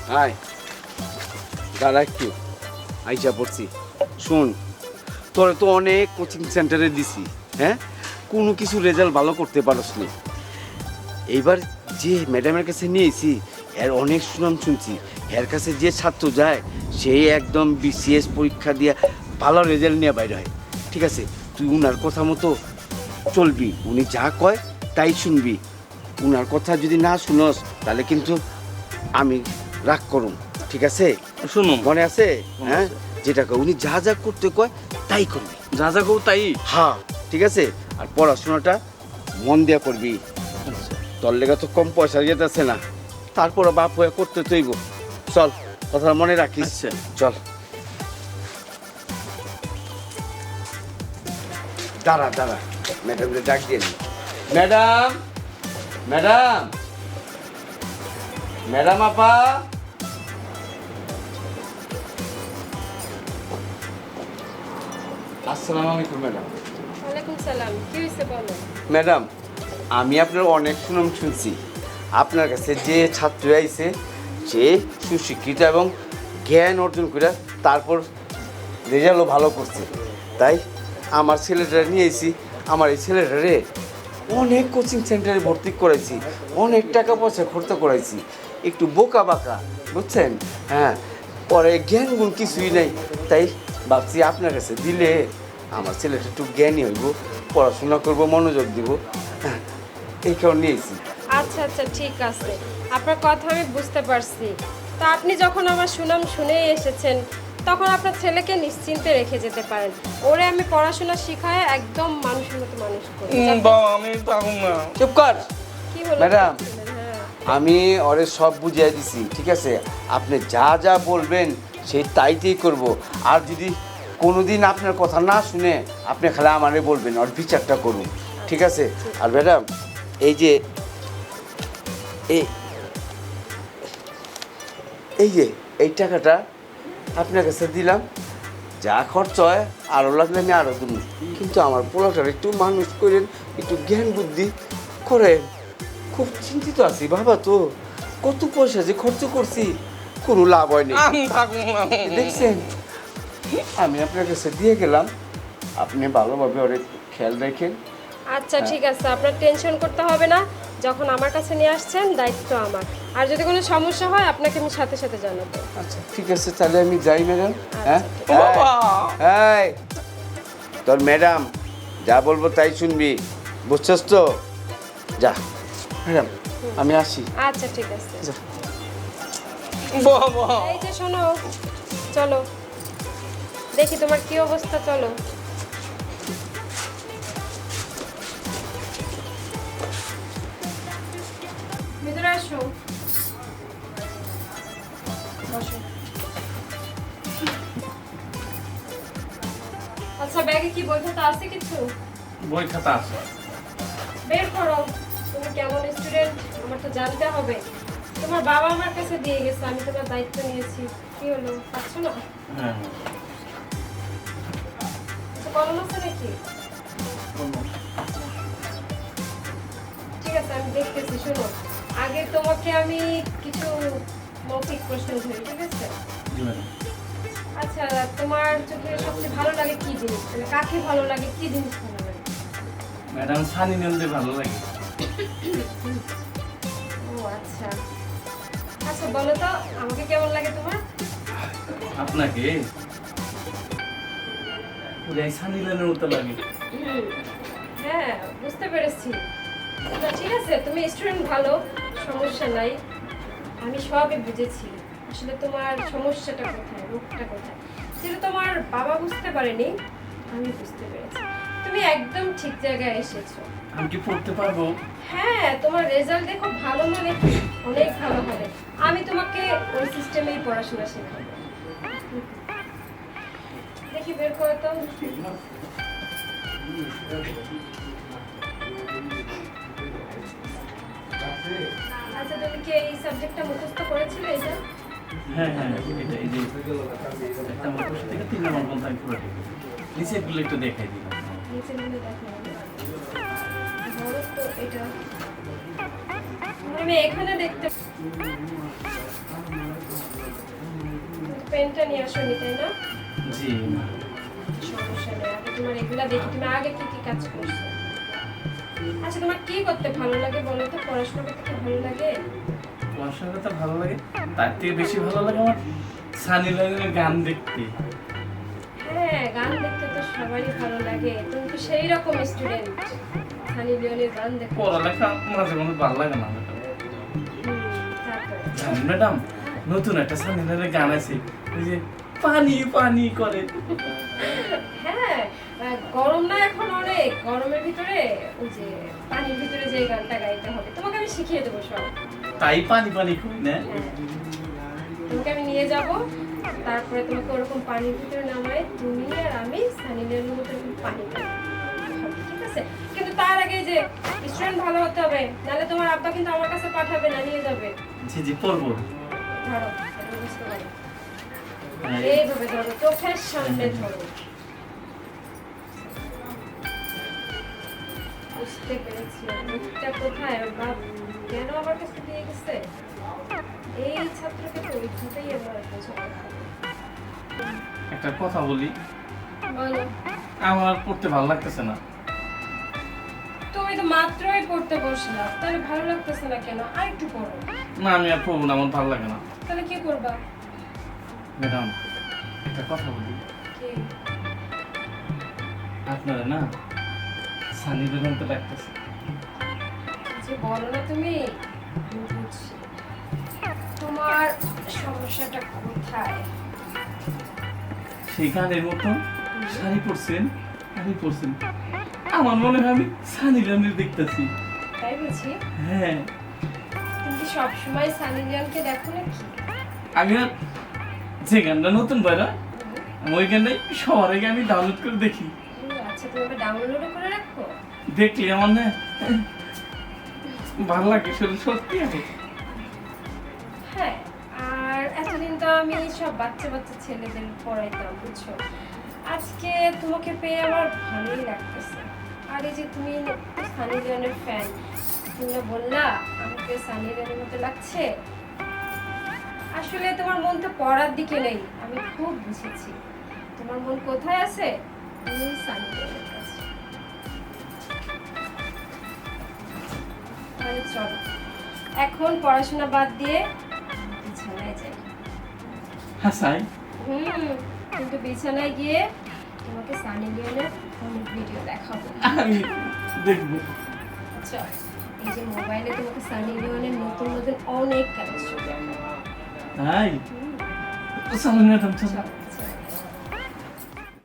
আয় দাঁড়া একটু, আইসা পড়ছি। শোন, তোরে তো অনেক কোচিং সেন্টারে দিছি, হ্যাঁ, কোনো কিছু রেজাল্ট ভালো করতে পারস নি। এইবার যে ম্যাডামের কাছে নিয়েছি, এর অনেক সুনাম শুনছি। এর কাছে যে ছাত্র যায় সেই একদম বিসিএস পরীক্ষা দিয়ে ভালো রেজাল্ট নিয়ে বাইরে হয়। ঠিক আছে, তুই উনার কথা মতো চলবি, উনি যা কয় তাই শুনবি। উনার কথা যদি না শুনস তাহলে কিন্তু আমি রাগ করুম। ঠিক আছে, শুনুন, মনে আছে? হ্যাঁ, যেটা কয় উনি যা যা করতে কয় তাই করবি। যা যা কও তাই। হ্যাঁ, ঠিক আছে। আর পড়াশোনাটা মন দিয়া করবি। তোর লেগে তো কম পয়সা যেতেছে না, তারপরে বাপ হয়ে করতে তৈব। চল, কথা মনে রাখিস। আচ্ছা। চল, দাঁড়া দাঁড়া, ম্যাডামকে ডাক দিয়ে নি। ম্যাডাম, ম্যাডাম, ম্যাডাম আপা। আসসালামু আলাইকুম ম্যাডাম। ওয়ালাইকুম সালাম। কি হয়েছে বলো? ম্যাডাম, আমি আপনার অনেক সুনাম শুনছি। আপনার কাছে যে ছাত্র আইছে সে সুশিক্ষিত এবং জ্ঞান অর্জন করে তারপর রেজাল্টও ভালো করছে। তাই আমার ছেলেটা নিয়েছি। আমার এই ছেলেটারে অনেক কোচিং সেন্টারে ভর্তি করাইছি, অনেক টাকা পয়সা খরচ করাইছি। একটু বোকা বাঁকা, বুঝছেন? হ্যাঁ, পরে জ্ঞান গুণ কিছুই নাই। তাই ভাবছি আপনার কাছে দিলে আমার ছেলেটা একটু জ্ঞানী হইব, পড়াশোনা করব, মনোযোগ দিব। এই কারণ নিয়েছি। আচ্ছা আচ্ছা, ঠিক আছে, আপনার কথা আমি বুঝতে পারছি। তো আপনি যখন আমার সুনাম শুনেই এসেছেন, তখন আপনার ছেলেকে নিশ্চিন্তে রেখে যেতে পারেন। ওরে আমি পড়াশোনা শিখায় একদম মানুষের মতো মানুষ করি। আমি পারবো না। চুপ কর কি হলো ম্যাডাম, হ্যাঁ, আমি ওরে সব বুঝিয়ে দিছি। ঠিক আছে, আপনি যা যা বলবেন সেই তাইতেই করব। আর যদি কোনোদিন আপনার কথা না শুনে আপনি খালি আমারে বলবেন, ওর বিচারটা করুন। ঠিক আছে? আর ম্যাডাম, এই যে এই যে এই টাকাটা আপনার কাছে দিলাম, যা খরচ হয় আরও লাগলে আমি আরও দেবো। কিন্তু আমার পোলাটার একটু মানুষ করেন, একটু জ্ঞান বুদ্ধি করেন। খুব চিন্তিত আছি বাবা, তো কত পয়সা যে খরচ করছি, কোনো লাভ হয়নি। আমি থাকবো না। দেখছেন, আমি আপনার কাছে দিয়ে গেলাম, আপনি ভালোভাবে ওরে খেয়াল রাখেন। আচ্ছা ঠিক আছে, আপনার টেনশন করতে হবে না। যখন আমার কাছে নিয়ে আসছেন, দায়িত্ব আমার। আর যদি কোনো সমস্যা হয় আপনাকে আমি সাথে সাথে জানাবো। আচ্ছা ঠিক আছে, তাহলে আমি যাই ম্যাডাম। হ্যাঁ, আচ্ছা, বাবা। এই, তোর ম্যাডাম যা বলবো তাই শুনবি, বুঝছস তো? যা ম্যাডাম, আমি আসি। আচ্ছা ঠিক আছে। যা। বাবা। এই যে শোনো, চলো দেখি তোমার কি অবস্থা, চলো। ভিতরে আসো, বসো। আচ্ছা, ব্যাগে কি বই খাতা আছে কিছু? বই খাতা আছে। বের করো। তুমি কেমন স্টুডেন্ট আমার তো জানতে হবে। তোমার বাবা আমার কাছে দিয়ে গেছে, আমি তোমার দায়িত্ব নিয়েছি। কি হলো, পাচ্ছ না? হ্যাঁ। কলম আছে নাকি? ঠিক আছে, আমি দেখতেছি। শোনো, আগে তোমাকে আমি কিছু মৌখিক প্রশ্ন ধরি, ঠিক আছে? আচ্ছা, তোমার চোখে সবচেয়ে ভালো লাগে কি জিনিস? মানে কাকে ভালো লাগে, কি জিনিস ভালো লাগে? ম্যাডাম সানি নিলতে ভালো লাগে। ও আচ্ছা। আচ্ছা বলো তো, আমাকে কেমন লাগে তোমার? আপনাকে পুরাই সানি লিওনের মতো লাগে। হ্যাঁ, বুঝতে পেরেছি। আচ্ছা, ঠিক আছে, তুমি স্টুডেন্ট ভালো, সমস্যা নাই। আমি সবই বুঝেছি। আসলে তোমার সমস্যাটা কোথায়, রোগটা কোথায়, সেটা তোমার বাবা বুঝতে পারেনি, আমি বুঝতে পেরেছি। তুমি একদম ঠিক জায়গায় এসেছো। আমি কি পড়তে পারবো? হ্যাঁ, তোমার রেজাল্ট দেখো ভালো, মানে অনেক ভালো হবে। আমি তোমাকে ওই সিস্টেমেই পড়াশোনা শেখাবো। দেখি বের করো তো। আচ্ছা, তুমি কি এই সাবজেক্টটা মুখস্থ করেছিলে এটা? হ্যাঁ হ্যাঁ, এটা এই যে একটা মুখোশ থেকে 3 নম্বর পর্যন্ত আমি পুরো ঠিক নিচে গুলো একটু দেখাই দিলাম। নিচে নিয়ে দেখো। ধরো তো এটা। আমি এখানে দেখতে পেনটা নিয়ে আসোনি তাই না? জি না। সমস্যা নেই, আমি তোমার এগুলা দেখি তুমি আগে কি কি কাজ করছো। আচ্ছা তোমার কি করতে ভালো লাগে বলো তো? পড়াশোনা করতে কি ভালো লাগে? পড়াশোনা করতে ভালো লাগে, তার থেকে বেশি ভালো লাগে আমার সানি লিওনের গান দেখতে। হ্যাঁ, গান দেখতে তো সবারই ভালো লাগে, তুমি তো সেই রকম স্টুডেন্ট। সানি লিওনের গান দেখো। পড়ালেখা মাঝে মাঝে ভালো লাগে না ম্যাডাম। তারপরে জানেন ম্যাডাম, নতুন একটা সানি লিওনের গান আছে, ওই যে পানি পানি করে। হ্যাঁ, গরম না এখন অনেক, গরমের ভিতরে ওই যে পানির ভিতরে যে গানটা গাইতে হবে তোমাকে আমি শিখিয়ে দেবো সব। তাই পানি পানি করি না। হ্যাঁ, তোমাকে আমি নিয়ে যাব, তারপরে তোমাকে ওরকম পানির ভিতরে নামায় তুমি আর আমি সানি লিওনের মতো এরকম পানি খাবো, ঠিক আছে? কিন্তু তার আগে যে স্টুডেন্ট ভালো হতে হবে, নাহলে তোমার আব্বা কিন্তু আমার কাছে পাঠাবে না, নিয়ে যাবে। জি জি পড়বো। ধরো, এটা বুঝতে পারি। হ্যাঁ, এইভাবে ধরো, চোখের সামনে ধরো। বুঝতে পেরেছি, মুখটা কোথায় ওর বাপ কেন আমার কাছে দিয়ে গেছে? এই ছাত্রকে পরীক্ষাতেই আমার বোঝানো হবে। একটা কথা বলি, বলো। আমার আর পড়তে ভালো লাগতেছে না। তুমি তো মাত্রই পড়তে বসলা, তাহলে ভালো লাগতেছে না কেন? আর একটু পড়ো। না আমি আর পড়বো না, আমার ভালো লাগে না। তাহলে কি করবা? ম্যাডাম একটা কথা বলি, কি? আপনারা না সানি লিওন তো লাগতেছে। যে বলো না তুমি, আমি বুঝছি। তোমার সমস্যাটা কোথায়? সেই গানের মতো শাড়ি পরছেন, শাড়ি পরছেন, আমার মনে হয় আমি সানি লিওনের দেখতেছি। তাই বুঝি? হ্যাঁ, তুমি কি সবসময় সানি লিওনকে দেখো নাকি? আমি আর যে গানটা নতুন বাইরা, আমি ওই গানটাই সবার আগে আমি ডাউনলোড করে দেখি। ও, আচ্ছা তুমি ওটা ডাউনলোড করে রাখো। দেখলে আমার না ভালো লাগে, শুধু সত্যি আমি। হ্যাঁ, আর এতদিন তো আমি সব বাচ্চা বাচ্চা ছেলেদের পড়াইতাম, বুঝছো? আজকে তোমাকে পেয়ে আমার ভালোই লাগতেছে। আর এই যে তুমি সানি লিওনের ফ্যান, তুমি না বললা আমাকে সানি লিওনের মতো লাগছে। আসলে তোমার মন তো পড়ার দিকে নেই, আমি খুব বুঝেছি। তোমার মন কোথায় আছে? ওই সানি লিওনের কাছে। তাহলে চলো, এখন পড়াশোনা বাদ দিয়ে বিছানায় যাই। হাসাই কিন্তু বিছানায় গিয়ে তোমাকে সানি লিওনের অনেক ভিডিও দেখাবো। আমি দেখবো। চল, এই যে মোবাইলে তোমাকে সানি লিওনের নতুন নতুন অনেক কালেকশন দেখাবো। তাই সানি ম্যাডাম চলো। চল, চল।